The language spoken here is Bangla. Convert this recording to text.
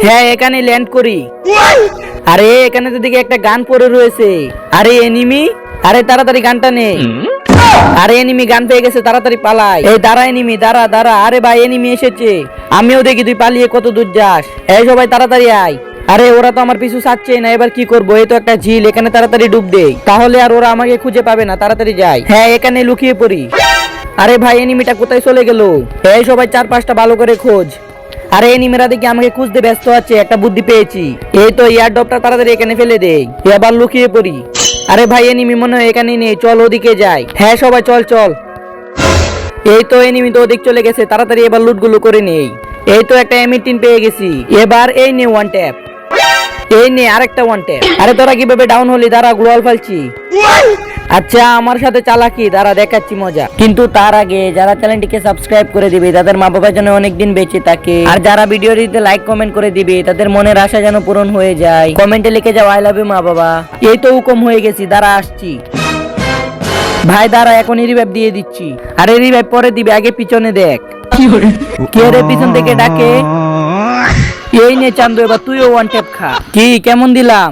হ্যাঁ এখানে ল্যান্ড করি। আরে এখানে তো দেখি একটা গান পড়ে রয়েছে। আরে এনিমি, আরে তাড়াতাড়ি গানটা নে। আরে এনিমি গান পেয়ে গেছে, তাড়াতাড়ি পালাই। এই দাঁড়া এনিমি, দাঁড়া দাঁড়া। আরে ভাই এনিমি এসেছে, আমিও দেখি তুই পালিয়ে কত দূর যাস। এই সবাই তাড়াতাড়ি আয়। আরে ওরা তো আমার পিছু ছাড়ছে না, এবার কি করবো? এই তো একটা ঝিল, এখানে তাড়াতাড়ি ডুব দেই, তাহলে আর ওরা আমাকে খুঁজে পাবে না। তাড়াতাড়ি যাই। হ্যাঁ এখানে লুকিয়ে পড়ি। আরে ভাই এনিমিটা কোথায় চলে গেল? এই সবাই চারপাশটা ভালো করে খোঁজ। আরে এনিমিরা দেখি আমাকে খুঁজতে ব্যস্ত আছে, একটা বুদ্ধি পেয়েছি। এই তো এয়ার ড্রপটা তাড়াতাড়ি এখানে ফেলে দেই, এবার লুকিয়ে পড়ি। আরে ভাই এনিমি মনে হয় এখানে নেই, চল ওদিকে যাই। হ্যাঁ সবাই চল চল। এই তো এনিমি তো ওদিক চলে গেছে, তাড়াতাড়ি এবার লুটগুলো করে নেই। এই তো একটা M18 পেয়ে গেছি, এবার এই নে ওয়ান ট্যাপ। এই নে আরেকটা ওয়ান ট্যাপ। আরে তোরা কিভাবে ডাউন হলি? দাঁড়া গ্লোয়াল ফালছি। আচ্ছা আমার সাথে চালাকি, দাঁড়া দেখাচ্ছি মজা। কিন্তু তার আগে যারা চ্যানেলটিকে সাবস্ক্রাইব করে দিবে তাদের মা বাবা যেন অনেকদিন বেঁচে থাকে, আর যারা ভিডিওটিতে লাইক কমেন্ট করে দিবে তাদের মনের আশা যেন পূরণ হয়ে যায়। কমেন্টে লিখে যাও আই লাভ ইউ মা বাবা। এই তো হুকুম হয়ে গেছি, দাঁড়া আসছি। ভাই দাঁড়া এখনই রিভাইভ দিয়ে দিচ্ছি। আরে রিভাইভ পরে দিবে, আগে পিছনে দেখ। কে রে পিছন থেকে ডাকে? এই নে চান্দু, এবার তুইও ওয়ান ট্যাপ খা। কি কেমন দিলাম?